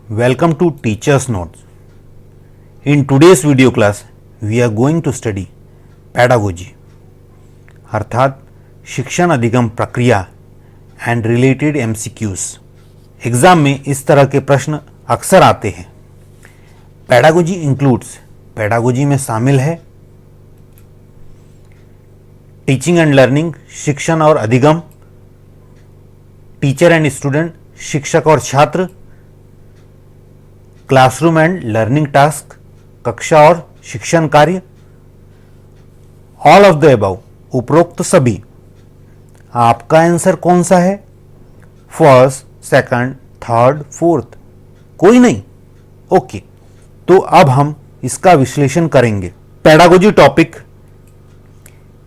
Welcome to Teacher's Notes. In today's video class, we are going to study pedagogy अर्थात शिक्षण अधिगम प्रक्रिया and related MCQs. Exam में इस तरह के प्रश्न अक्सर आते हैं. पेडागोजी इंक्लूड्स, पेडागोजी में शामिल है टीचिंग एंड लर्निंग, शिक्षण और अधिगम, टीचर एंड स्टूडेंट, शिक्षक और छात्र, क्लासरूम एंड लर्निंग टास्क, कक्षा और शिक्षण कार्य, ऑल ऑफ द अबव, उपरोक्त सभी. आपका आंसर कौन सा है? First, second, third, fourth? कोई नहीं. ओके, तो अब हम इसका विश्लेषण करेंगे. Pedagogy topic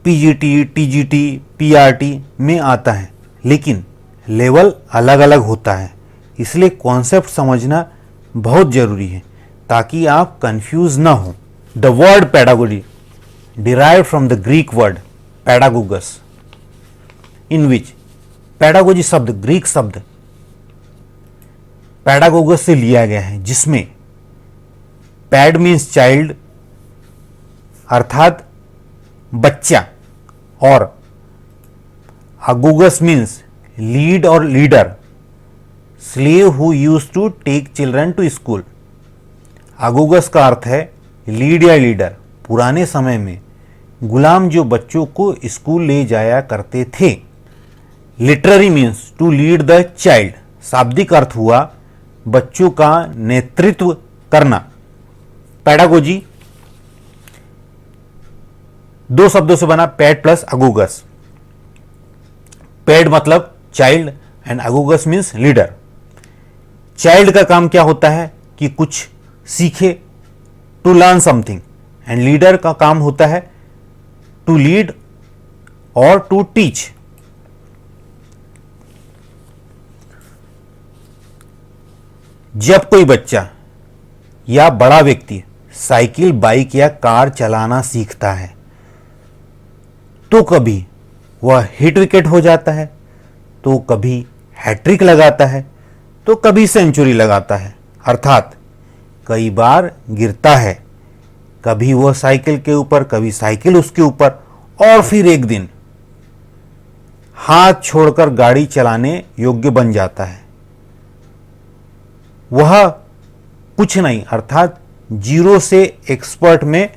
PGT, TGT, PRT में आता है, लेकिन लेवल अलग अलग होता है. इसलिए कॉन्सेप्ट समझना बहुत जरूरी है ताकि आप कंफ्यूज ना हो. The word pedagogy derived from the Greek word pedagogus, in which pedagogy शब्द ग्रीक शब्द पेडागोगस से लिया गया है, जिसमें पैड मीन्स चाइल्ड अर्थात बच्चा और अगोगस मीन्स लीड और leader, slave who use to take children to school. Agogus का अर्थ है लीड या लीडर. पुराने समय में गुलाम जो बच्चों को स्कूल ले जाया करते थे. Literally means to lead the child. शाब्दिक अर्थ हुआ बच्चों का नेतृत्व करना. पेडागोजी दो शब्दों से बना, पैड प्लस अगोगस. पैड मतलब child and agogus means leader. Child का काम क्या होता है कि कुछ सीखे, to learn something, and leader का काम होता है टू लीड और टू टीच. जब कोई बच्चा या बड़ा व्यक्ति साइकिल, बाइक या कार चलाना सीखता है तो कभी वह हिट विकेट हो जाता है, तो कभी हैट्रिक लगाता है, तो कभी सेंचुरी लगाता है. अर्थात कई बार गिरता है, कभी वह साइकिल के ऊपर, कभी साइकिल उसके ऊपर, और फिर एक दिन हाथ छोड़कर गाड़ी चलाने योग्य बन जाता है. वह कुछ नहीं अर्थात जीरो से एक्सपर्ट में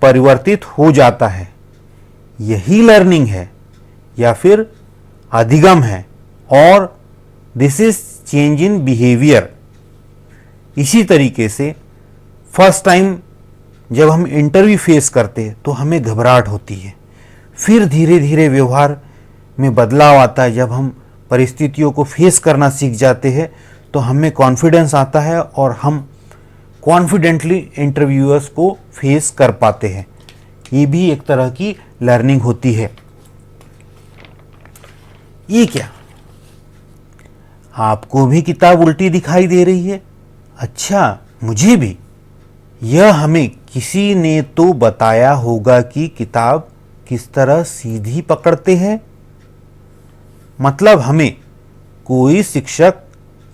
परिवर्तित हो जाता है. यही लर्निंग है या फिर अधिगम है, और this is change in behaviour. इसी तरीके से फर्स्ट टाइम जब हम इंटरव्यू फेस करते हैं तो हमें घबराहट होती है. फिर धीरे धीरे व्यवहार में बदलाव आता है. जब हम परिस्थितियों को फेस करना सीख जाते हैं तो हमें कॉन्फिडेंस आता है और हम कॉन्फिडेंटली इंटरव्यूअर्स को फेस कर पाते हैं. ये भी एक तरह की लर्निंग होती है. ये क्या, आपको भी किताब उल्टी दिखाई दे रही है? अच्छा, मुझे भी. यह हमें किसी ने तो बताया होगा कि किताब किस तरह सीधी पकड़ते हैं. मतलब हमें कोई शिक्षक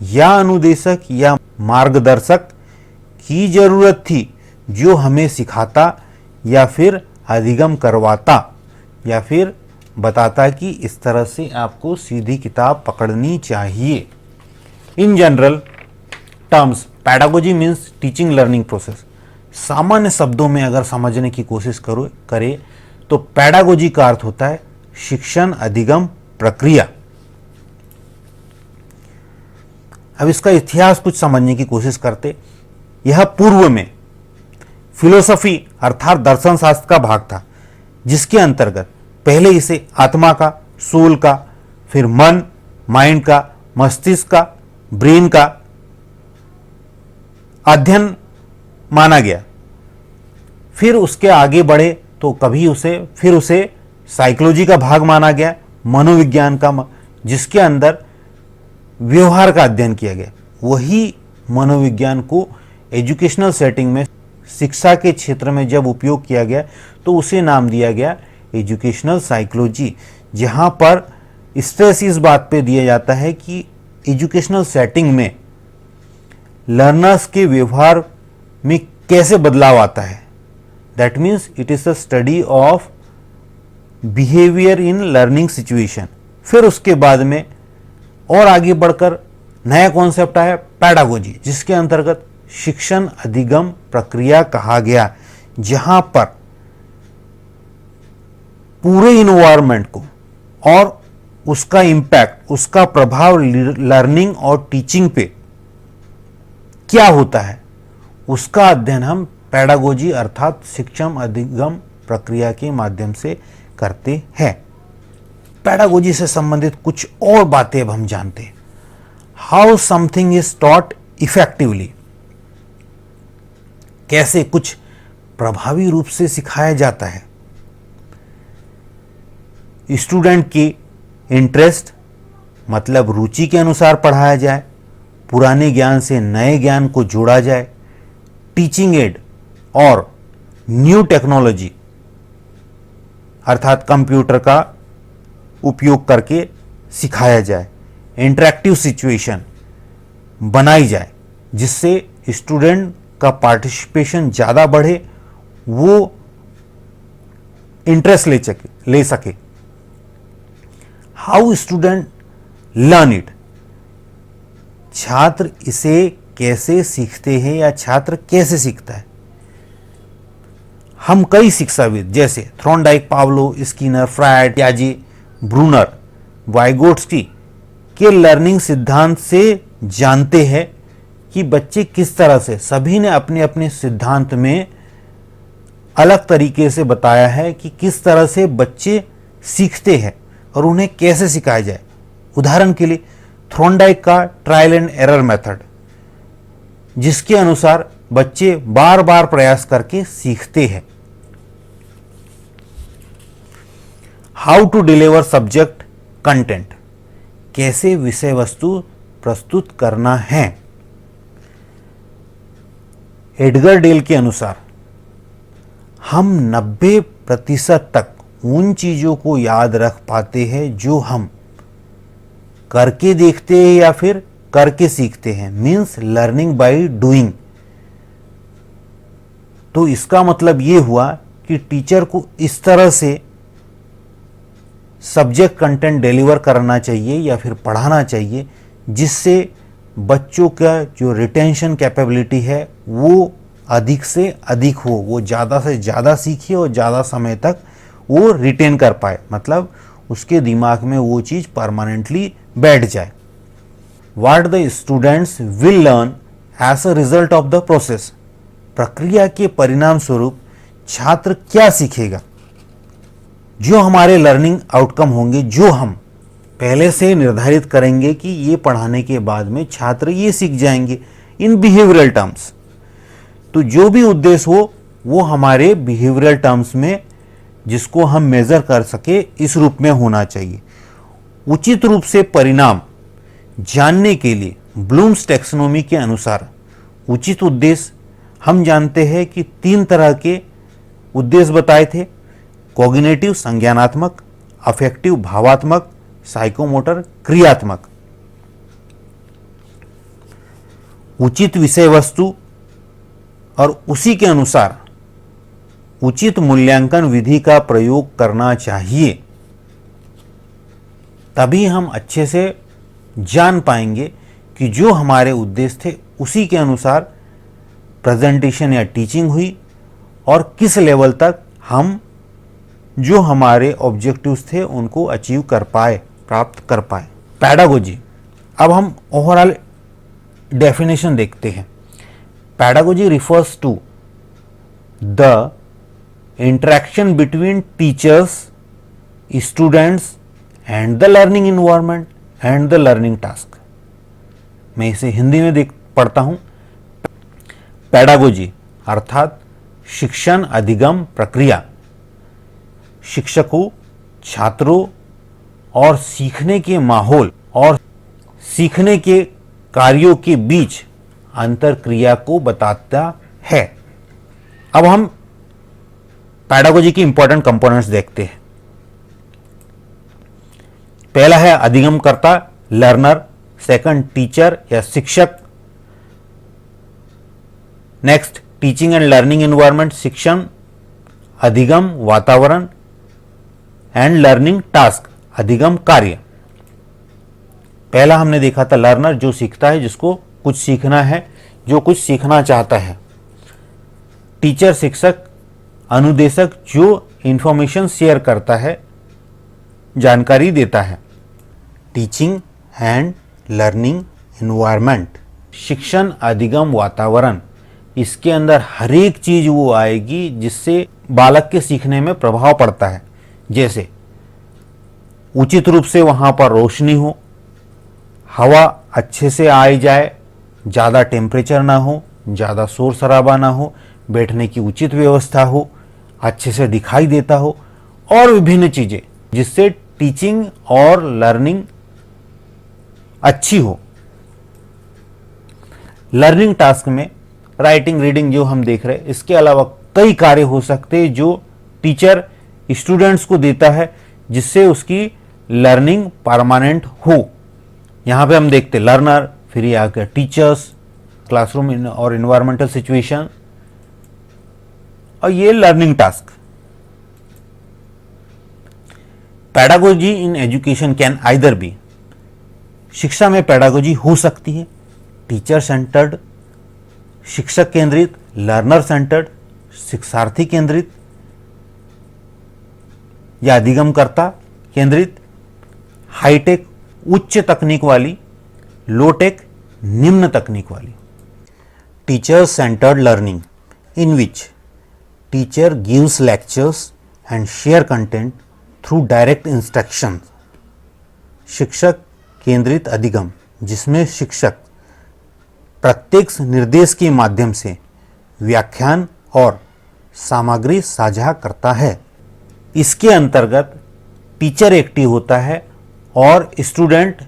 या अनुदेशक या मार्गदर्शक की जरूरत थी जो हमें सिखाता या फिर अधिगम करवाता या फिर बताता कि इस तरह से आपको सीधी किताब पकड़नी चाहिए. In general terms pedagogy means teaching learning process. सामान्य शब्दों में अगर समझने की कोशिश करें तो पेडागोजी का अर्थ होता है शिक्षण अधिगम प्रक्रिया. अब इसका इतिहास कुछ समझने की कोशिश करते. यह पूर्व में फिलोसफी अर्थात दर्शन शास्त्र का भाग था, जिसके अंतर्गत पहले इसे आत्मा का, सोल का, फिर मन, माइंड का, मस्तिष्क का, ब्रेन का अध्ययन माना गया. फिर उसके आगे बढ़े तो कभी उसे साइकोलॉजी का भाग माना गया, मनोविज्ञान का, जिसके अंदर व्यवहार का अध्ययन किया गया. वही मनोविज्ञान को एजुकेशनल सेटिंग में, शिक्षा के क्षेत्र में जब उपयोग किया गया तो उसे नाम दिया गया एजुकेशनल साइकोलॉजी, जहां पर स्ट्रेस इस बात पे दिया जाता है कि एजुकेशनल सेटिंग में लर्नर्स के व्यवहार में कैसे बदलाव आता है। That means it is a study of behaviour in learning situation. फिर उसके बाद में और आगे बढ़कर नया कॉन्सेप्ट आया पैडागोजी, जिसके अंतर्गत शिक्षण अधिगम प्रक्रिया कहा गया, जहां पर पूरे इन्वायरमेंट को और उसका इम्पैक्ट, उसका प्रभाव लर्निंग और टीचिंग पे क्या होता है, उसका अध्ययन हम पैडागोजी अर्थात शिक्षण अधिगम प्रक्रिया के माध्यम से करते हैं। पैडागोजी से संबंधित कुछ और बातें अब हम जानते हैं। How something is taught effectively, कैसे कुछ प्रभावी रूप से सिखाया जाता है। स्टूडेंट की इंटरेस्ट मतलब रुचि के अनुसार पढ़ाया जाए, पुराने ज्ञान से नए ज्ञान को जोड़ा जाए, टीचिंग एड और न्यू टेक्नोलॉजी अर्थात कंप्यूटर का उपयोग करके सिखाया जाए, इंटरैक्टिव सिचुएशन बनाई जाए जिससे स्टूडेंट का पार्टिसिपेशन ज़्यादा बढ़े, वो इंटरेस्ट ले सके। हाउ स्टूडेंट लर्न इट, छात्र इसे कैसे सीखते हैं या छात्र कैसे सीखता है। हम कई शिक्षाविद जैसे थ्रोनडाइक, पावलो, स्किनर, फ्रायड, पियाजे, ब्रूनर, वाइगोट्स्की के लर्निंग सिद्धांत से जानते हैं कि बच्चे किस तरह से, सभी ने अपने अपने सिद्धांत में अलग तरीके से बताया है कि किस तरह से बच्चे सीखते हैं और उन्हें कैसे सिखाया जाए। उदाहरण के लिए थ्रोनडाइक का ट्रायल एंड एरर मेथड, जिसके अनुसार बच्चे बार बार प्रयास करके सीखते हैं। How to deliver subject content, कैसे विषय वस्तु प्रस्तुत करना है। एडगर डेल के अनुसार हम 90% तक उन चीजों को याद रख पाते हैं जो हम करके देखते हैं या फिर करके सीखते हैं, मीन्स लर्निंग बाय डूइंग। तो इसका मतलब ये हुआ कि टीचर को इस तरह से सब्जेक्ट कंटेंट डिलीवर करना चाहिए या फिर पढ़ाना चाहिए जिससे बच्चों का जो रिटेंशन कैपेबिलिटी है वो अधिक से अधिक हो, वो ज़्यादा से ज़्यादा सीखे और ज़्यादा समय तक वो रिटेन कर पाए, मतलब उसके दिमाग में वो चीज़ परमानेंटली बैठ जाए। What the students will learn as a result of the process, प्रक्रिया के परिणाम स्वरूप छात्र क्या सीखेगा। जो हमारे लर्निंग आउटकम होंगे, जो हम पहले से निर्धारित करेंगे कि ये पढ़ाने के बाद में छात्र ये सीख जाएंगे इन बिहेवियरल टर्म्स। तो जो भी उद्देश्य हो वो हमारे बिहेवियरल टर्म्स में, जिसको हम मेजर कर सके, इस रूप में होना चाहिए। उचित रूप से परिणाम जानने के लिए ब्लूम्स टैक्सोनॉमी के अनुसार उचित उद्देश्य हम जानते हैं कि 3 तरह के उद्देश्य बताए थे। कॉग्निटिव संज्ञानात्मक, अफेक्टिव भावात्मक, साइकोमोटर क्रियात्मक। उचित विषय वस्तु और उसी के अनुसार उचित मूल्यांकन विधि का प्रयोग करना चाहिए, तभी हम अच्छे से जान पाएंगे कि जो हमारे उद्देश्य थे उसी के अनुसार प्रेजेंटेशन या टीचिंग हुई और किस लेवल तक हम जो हमारे ऑब्जेक्टिव्स थे उनको अचीव कर पाए, प्राप्त कर पाए। पैडागोजी, अब हम ओवरऑल डेफिनेशन देखते हैं। Pedagogy refers to the interaction between teachers, students and the learning environment and the learning task. मैं इसे हिंदी में पढ़ता हूं। पैडागोजी अर्थात शिक्षण अधिगम प्रक्रिया शिक्षकों, छात्रों और सीखने के माहौल और सीखने के कार्यों के बीच अंतर क्रिया को बताता है। अब हम पैडागोजी की इंपॉर्टेंट कंपोनेंट्स देखते हैं। पहला है अधिगमकर्ता, लर्नर। सेकंड टीचर या शिक्षक। Next, teaching and learning environment, शिक्षण अधिगम वातावरण, एंड लर्निंग टास्क, अधिगम कार्य। पहला हमने देखा था लर्नर, जो सीखता है, जिसको कुछ सीखना है, जो कुछ सीखना चाहता है। टीचर शिक्षक, अनुदेशक जो इंफॉर्मेशन शेयर करता है, जानकारी देता है। टीचिंग एंड लर्निंग एनवायरनमेंट, शिक्षण अधिगम वातावरण, इसके अंदर हर एक चीज वो आएगी जिससे बालक के सीखने में प्रभाव पड़ता है। जैसे उचित रूप से वहां पर रोशनी हो, हवा अच्छे से आई जाए, ज़्यादा टेम्परेचर ना हो, ज़्यादा शोर शराबा ना हो, बैठने की उचित व्यवस्था हो, अच्छे से दिखाई देता हो, और विभिन्न चीज़ें जिससे टीचिंग और लर्निंग अच्छी हो। लर्निंग टास्क में राइटिंग रीडिंग जो हम देख रहे हैं, इसके अलावा कई कार्य हो सकते हैं जो टीचर स्टूडेंट्स को देता है जिससे उसकी लर्निंग परमानेंट हो। यहां पे हम देखते लर्नर, फिर ये आ गया टीचर्स, क्लासरूम और इन्वायरमेंटल सिचुएशन, और ये learning task. Pedagogy in education can either be, शिक्षा में पैडागोजी हो सकती है टीचर सेंटर्ड, शिक्षक केंद्रित, लर्नर सेंटर्ड, शिक्षार्थी केंद्रित, या अधिगमकर्ता केंद्रित, हाईटेक उच्च तकनीक वाली, लोटेक निम्न तकनीक वाली। Teacher centred learning, in which teacher gives lectures and share content through direct instruction. शिक्षक केंद्रित अधिगम, जिसमें शिक्षक प्रत्यक्ष निर्देश के माध्यम से व्याख्यान और सामग्री साझा करता है। इसके अंतर्गत टीचर एक्टिव होता है और स्टूडेंट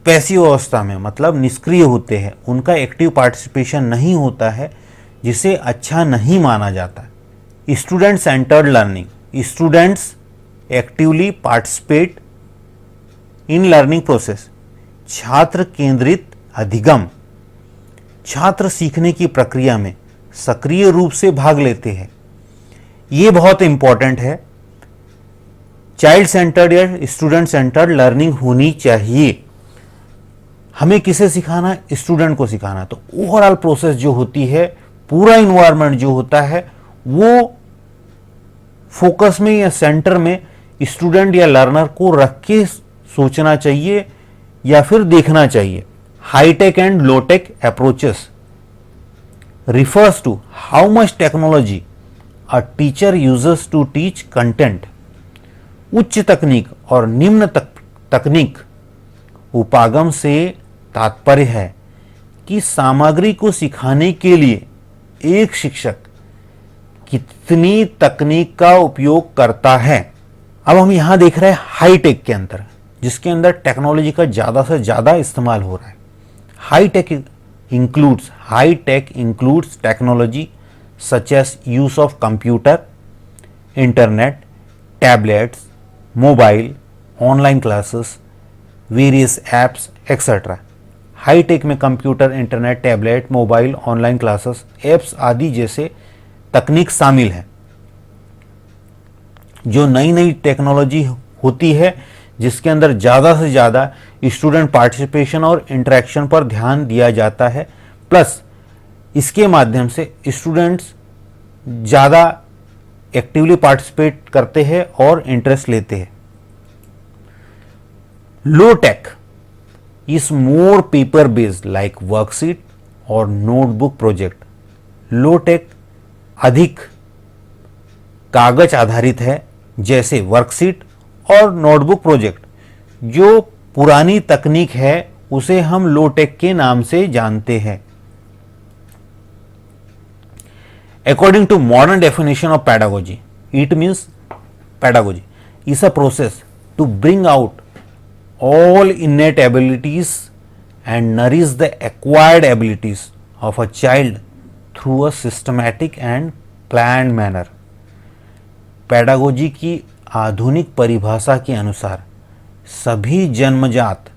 पैसिव अवस्था में, मतलब निष्क्रिय होते हैं, उनका एक्टिव पार्टिसिपेशन नहीं होता है, जिसे अच्छा नहीं माना जाता। Student centred learning, students actively participate in learning process. छात्र केंद्रित अधिगम, छात्र सीखने की प्रक्रिया में सक्रिय रूप से भाग लेते हैं। ये बहुत इंपॉर्टेंट है। चाइल्ड सेंटर्ड या स्टूडेंट सेंटर्ड लर्निंग होनी चाहिए। हमें किसे सिखाना है? स्टूडेंट को सिखाना। तो ओवरऑल प्रोसेस जो होती है, पूरा इन्वायरमेंट जो होता है, वो फोकस में या सेंटर में स्टूडेंट या लर्नर को रख के सोचना चाहिए या फिर देखना चाहिए। High tech and low tech approaches refers to how much technology a teacher uses to teach content. उच्च तकनीक और निम्न तकनीक उपागम से तात्पर्य है कि सामग्री को सिखाने के लिए एक शिक्षक कितनी तकनीक का उपयोग करता है। अब हम यहां देख रहे हैं हाईटेक के अंदर, जिसके अंदर टेक्नोलॉजी का ज़्यादा से ज़्यादा इस्तेमाल हो रहा है। High tech includes technology such as use of computer, internet, tablets, mobile, online classes, various apps, etc. Hi tech में computer, internet, tablet, mobile, online classes, apps आदि जैसे तकनीक शामिल है। जो नई नई टेक्नोलॉजी होती है, जिसके अंदर ज़्यादा से ज़्यादा स्टूडेंट पार्टिसिपेशन और इंटरेक्शन पर ध्यान दिया जाता है, प्लस इसके माध्यम से स्टूडेंट्स ज़्यादा एक्टिवली पार्टिसिपेट करते हैं और इंटरेस्ट लेते हैं। Low tech is more paper based like worksheet और नोटबुक प्रोजेक्ट। लो टेक अधिक कागज आधारित है, जैसे वर्कशीट और नोटबुक प्रोजेक्ट। जो पुरानी तकनीक है उसे हम लो टेक के नाम से जानते हैं। According to modern definition of pedagogy, it means pedagogy is a process to bring out all innate abilities and nourish the acquired abilities of a child through a systematic and planned manner. Pedagogy की आधुनिक परिभाषा के अनुसार सभी जन्मजात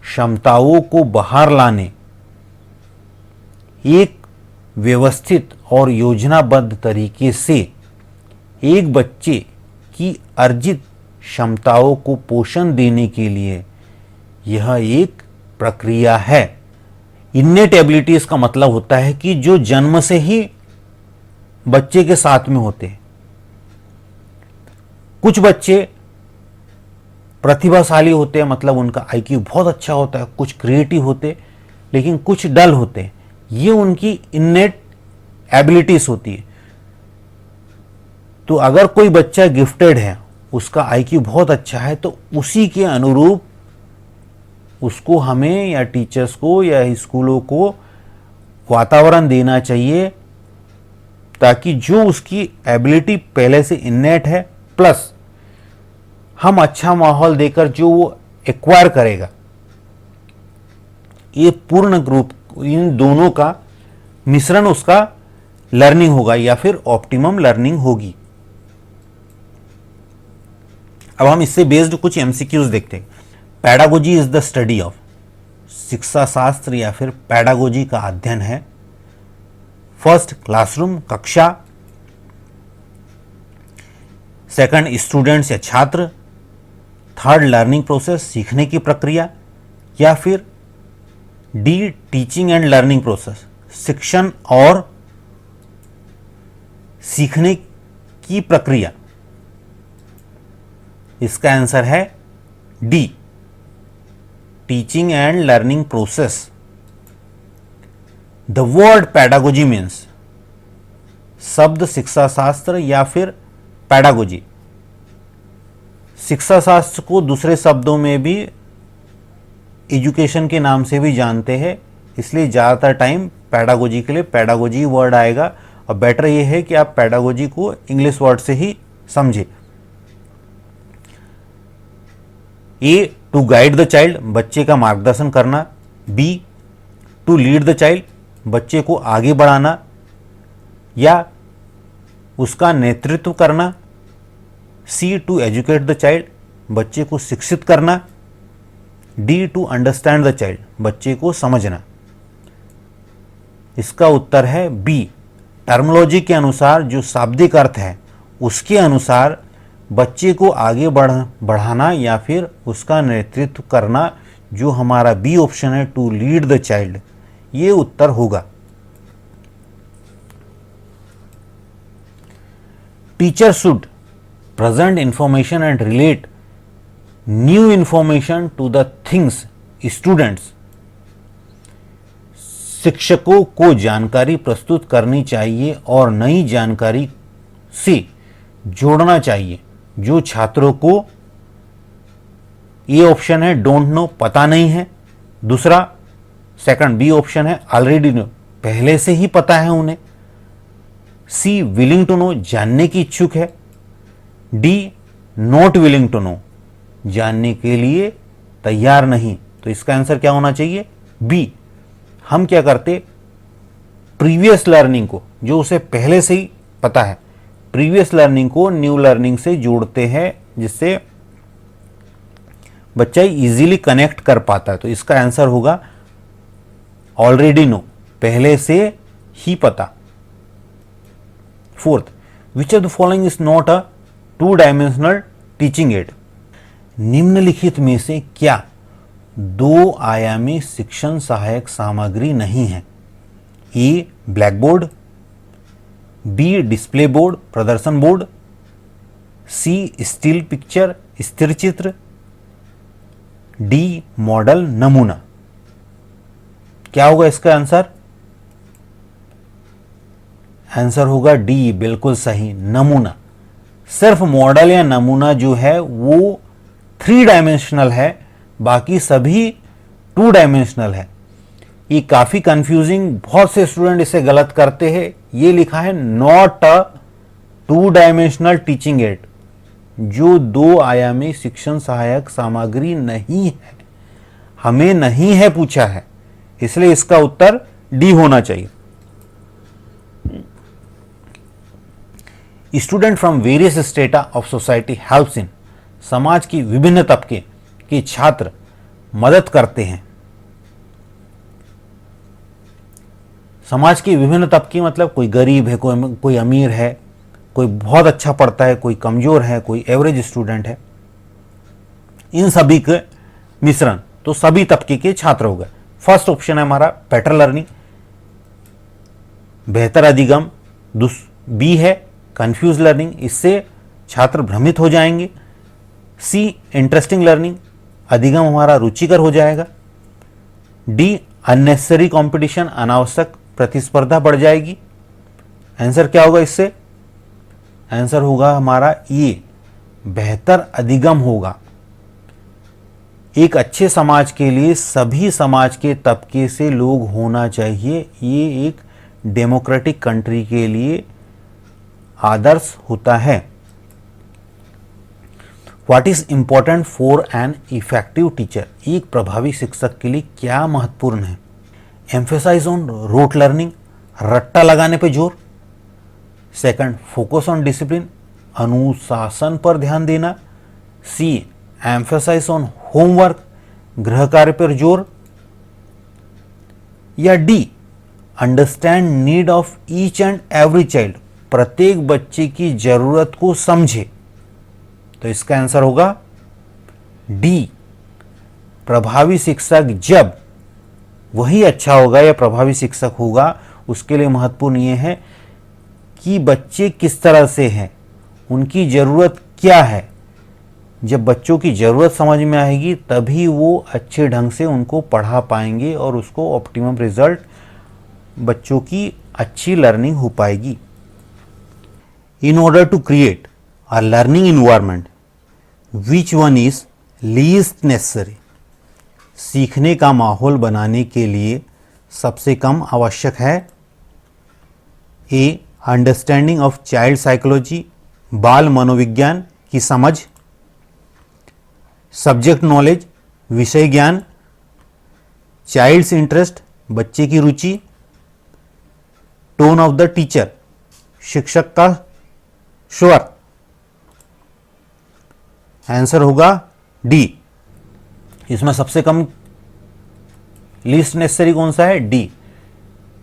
क्षमताओं को बाहर लाने, एक व्यवस्थित और योजनाबद्ध तरीके से एक बच्चे की अर्जित क्षमताओं को पोषण देने के लिए यह एक प्रक्रिया है। इन्नेट एबिलिटीज का मतलब होता है कि जो जन्म से ही बच्चे के साथ में होते हैं। कुछ बच्चे प्रतिभाशाली होते हैं, मतलब उनका आईक्यू बहुत अच्छा होता है, कुछ क्रिएटिव होते, लेकिन कुछ डल होते हैं। ये उनकी इन्नेट एबिलिटीज होती है। तो अगर कोई बच्चा गिफ्टेड है, उसका आईक्यू बहुत अच्छा है, तो उसी के अनुरूप उसको हमें या टीचर्स को या स्कूलों को वातावरण देना चाहिए, ताकि जो उसकी एबिलिटी पहले से इन्नेट है प्लस हम अच्छा माहौल देकर जो वो एक्वायर करेगा, ये पूर्ण ग्रुप, इन दोनों का मिश्रण उसका लर्निंग होगा या फिर ऑप्टिमम लर्निंग होगी। अब हम इससे बेस्ड कुछ एमसीक्यूज देखते हैं। Pedagogy is the study of, शिक्षा शास्त्र या फिर पैडागोजी का अध्ययन है फर्स्ट क्लासरूम, कक्षा, सेकंड स्टूडेंट्स या छात्र, थर्ड लर्निंग प्रोसेस, सीखने की प्रक्रिया, या फिर D teaching and learning process, शिक्षण और सीखने की प्रक्रिया। इसका आंसर है D teaching and learning process. The word pedagogy means, शब्द शिक्षा शास्त्र या फिर पैडागोजी। शिक्षा शास्त्र को दूसरे शब्दों में भी एजुकेशन के नाम से भी जानते हैं, इसलिए ज़्यादातर टाइम पैडागोजी के लिए पैडागोजी वर्ड आएगा। और बेटर ये है कि आप पैडागोजी को इंग्लिश वर्ड से ही समझें। A to guide the child, बच्चे का मार्गदर्शन करना। B to lead the child, बच्चे को आगे बढ़ाना या उसका नेतृत्व करना। C to educate the child, बच्चे को शिक्षित करना। D to understand the child, बच्चे को समझना। इसका उत्तर है बी। टर्मोलॉजी के अनुसार जो शाब्दिक अर्थ है उसके अनुसार बच्चे को आगे बढ़ाना या फिर उसका नेतृत्व करना, जो हमारा बी ऑप्शन है टू लीड द चाइल्ड, ये उत्तर होगा। Teacher should present information and relate new information to the things students. शिक्षकों को जानकारी प्रस्तुत करनी चाहिए और नई जानकारी से जोड़ना चाहिए जो छात्रों को, ये ऑप्शन है डोंट नो, पता नहीं है। दूसरा सेकंड बी ऑप्शन है ऑलरेडी नो, पहले से ही पता है उन्हें। सी विलिंग टू नो, जानने की इच्छुक है। D not willing to know, जानने के लिए तैयार नहीं। तो इसका आंसर क्या होना चाहिए? बी। हम क्या करते, प्रीवियस लर्निंग को, जो उसे पहले से ही पता है, प्रीवियस लर्निंग को न्यू लर्निंग से जोड़ते हैं, जिससे बच्चा इजीली कनेक्ट कर पाता है। तो इसका आंसर होगा ऑलरेडी नो, पहले से ही पता। Fourth, which of the following is not a two dimensional teaching add. निम्नलिखित में से क्या दो आयामी शिक्षण सहायक सामग्री नहीं है? A black board, B display board प्रदर्शन बोर्ड, सी स्टिल पिक्चर स्थिर चित्र, डी मॉडल नमूना। क्या होगा इसका आंसर? आंसर होगा डी, बिल्कुल सही, नमूना। सिर्फ मॉडल या नमूना जो है वो 3 डायमेंशनल है, बाकी सभी 2 डायमेंशनल है। ये काफी कंफ्यूजिंग, बहुत से स्टूडेंट इसे गलत करते हैं। ये लिखा है not a 2 dimensional teaching add, जो 2 आयामी शिक्षण सहायक सामग्री नहीं है, हमें नहीं है पूछा है, इसलिए इसका उत्तर डी होना चाहिए। Student from various strata of society helps in, समाज की विभिन्न तबके के छात्र मदद करते हैं समाज के विभिन्न तबके मतलब कोई गरीब है, कोई अमीर है, कोई बहुत अच्छा पढ़ता है, कोई कमज़ोर है, कोई एवरेज स्टूडेंट है, इन सभी के मिश्रण, तो सभी तबके के छात्र हो गए। फर्स्ट ऑप्शन है हमारा बेटर लर्निंग, बेहतर अधिगम। बी है कंफ्यूज लर्निंग, इससे छात्र भ्रमित हो जाएंगे। सी इंटरेस्टिंग लर्निंग, अधिगम हमारा रुचिकर हो जाएगा। डी अननेसेसरी कंपटीशन, अनावश्यक प्रतिस्पर्धा बढ़ जाएगी। आंसर क्या होगा इससे? आंसर होगा हमारा ये बेहतर अधिगम होगा। एक अच्छे समाज के लिए सभी समाज के तबके से लोग होना चाहिए, ये एक डेमोक्रेटिक कंट्री के लिए आदर्श होता है। What is important for an effective teacher, एक प्रभावी शिक्षक के लिए क्या महत्वपूर्ण है? एम्फेसाइज ऑन रोट लर्निंग, रट्टा लगाने पे जोर। सेकंड, फोकस ऑन डिसिप्लिन, अनुशासन पर ध्यान देना। सी एम्फेसाइज ऑन होमवर्क, गृह कार्य पर जोर। या D understand need of each and every child, प्रत्येक बच्चे की जरूरत को समझे। तो इसका आंसर होगा डी, प्रभावी शिक्षक जब वही अच्छा होगा या प्रभावी शिक्षक होगा, उसके लिए महत्वपूर्ण यह है कि बच्चे किस तरह से हैं, उनकी ज़रूरत क्या है। जब बच्चों की ज़रूरत समझ में आएगी तभी वो अच्छे ढंग से उनको पढ़ा पाएंगे और उसको ऑप्टिमम रिजल्ट, बच्चों की अच्छी लर्निंग हो पाएगी। In order to create a learning environment which one is least necessary, सीखने का माहौल बनाने के लिए सबसे कम आवश्यक है। ए अंडरस्टैंडिंग ऑफ चाइल्ड साइकोलॉजी, बाल मनोविज्ञान की समझ। सब्जेक्ट नॉलेज, विषय ज्ञान। चाइल्ड्स इंटरेस्ट, बच्चे की रुचि। टोन ऑफ द टीचर, शिक्षक का स्वर। आंसर होगा डी। इसमें सबसे कम लीस्ट नेसेसरी कौन सा है? D,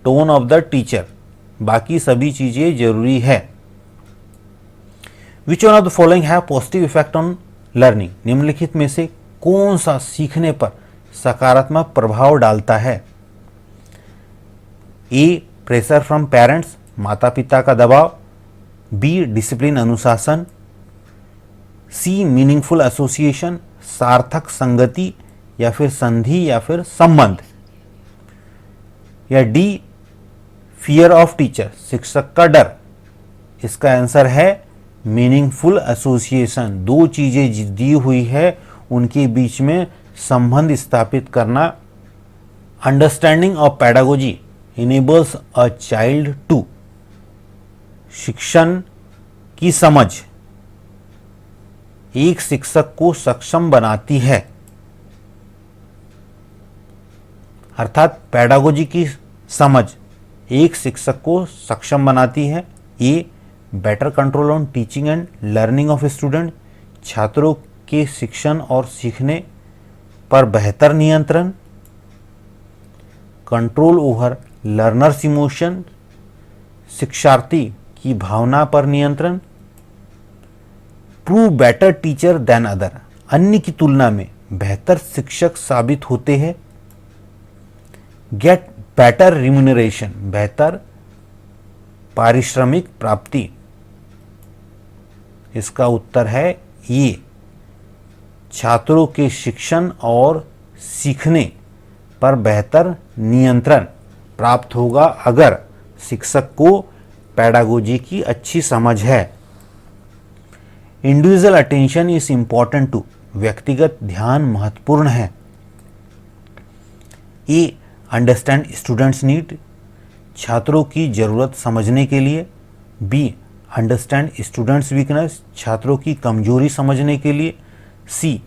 tone of the teacher, बाकी सभी चीजें जरूरी है। Which one of the following have positive effect on learning, निम्नलिखित में से कौन सा सीखने पर सकारात्मक प्रभाव डालता है? ए प्रेशर फ्रॉम पेरेंट्स, माता पिता का दबाव। बी डिसिप्लिन अनुशासन। सी मीनिंगफुल एसोसिएशन, सार्थक संगति या फिर संधि या फिर संबंध। या डी फियर ऑफ टीचर, शिक्षक का डर। इसका आंसर है मीनिंगफुल एसोसिएशन, दो चीजें दी हुई है उनके बीच में संबंध स्थापित करना। Understanding of pedagogy enables a child to, शिक्षण की समझ एक शिक्षक को सक्षम बनाती है, अर्थात पेडागोजी की समझ एक शिक्षक को सक्षम बनाती है। A better control on teaching and learning of student, छात्रों के शिक्षण और सीखने पर बेहतर नियंत्रण। कंट्रोल ओवर लर्नर्स इमोशन, शिक्षार्थी की भावना पर नियंत्रण। Prove better teacher than other, अन्य की तुलना में बेहतर शिक्षक साबित होते हैं। गेट बेटर रिम्यूनरेशन, बेहतर पारिश्रमिक प्राप्ति। इसका उत्तर है ये, छात्रों के शिक्षण और सीखने पर बेहतर नियंत्रण प्राप्त होगा अगर शिक्षक को पेडागोजी की अच्छी समझ है। Individual attention is important to, व्यक्तिगत ध्यान महत्वपूर्ण है। ए अंडरस्टैंड स्टूडेंट्स नीड, छात्रों की जरूरत समझने के लिए। बी अंडरस्टैंड स्टूडेंट्स वीकनेस, छात्रों की कमजोरी समझने के लिए। सी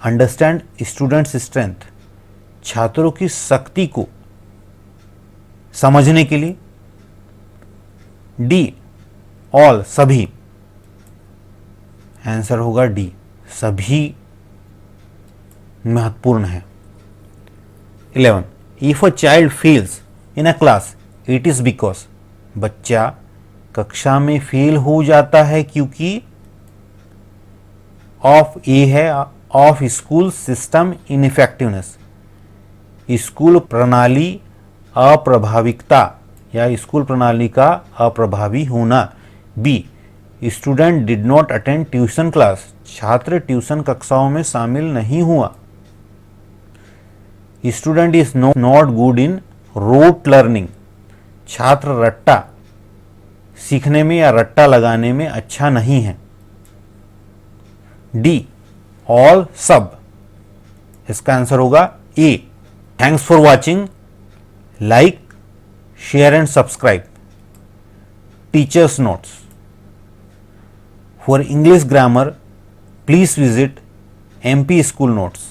अंडरस्टैंड स्टूडेंट्स स्ट्रेंथ, छात्रों की शक्ति को समझने के लिए। डी ऑल, सभी। आंसर होगा डी, सभी महत्वपूर्ण है। 11 if a child fails in a class it is because बच्चा कक्षा में फेल हो जाता है क्योंकि ऑफ ए है of school system ineffectiveness, school प्रणाली अप्रभाविकता या स्कूल प्रणाली का अप्रभावी होना। B, student did not attend tuition class, छात्र ट्यूशन कक्षाओं में शामिल नहीं हुआ। Student is not good in rote learning, छात्र रट्टा सीखने में या रट्टा लगाने में अच्छा नहीं है। डी, ऑल सब, इसका आंसर होगा A. Thanks for watching, like share and subscribe. Teachers notes, for English grammar please visit MP School Notes।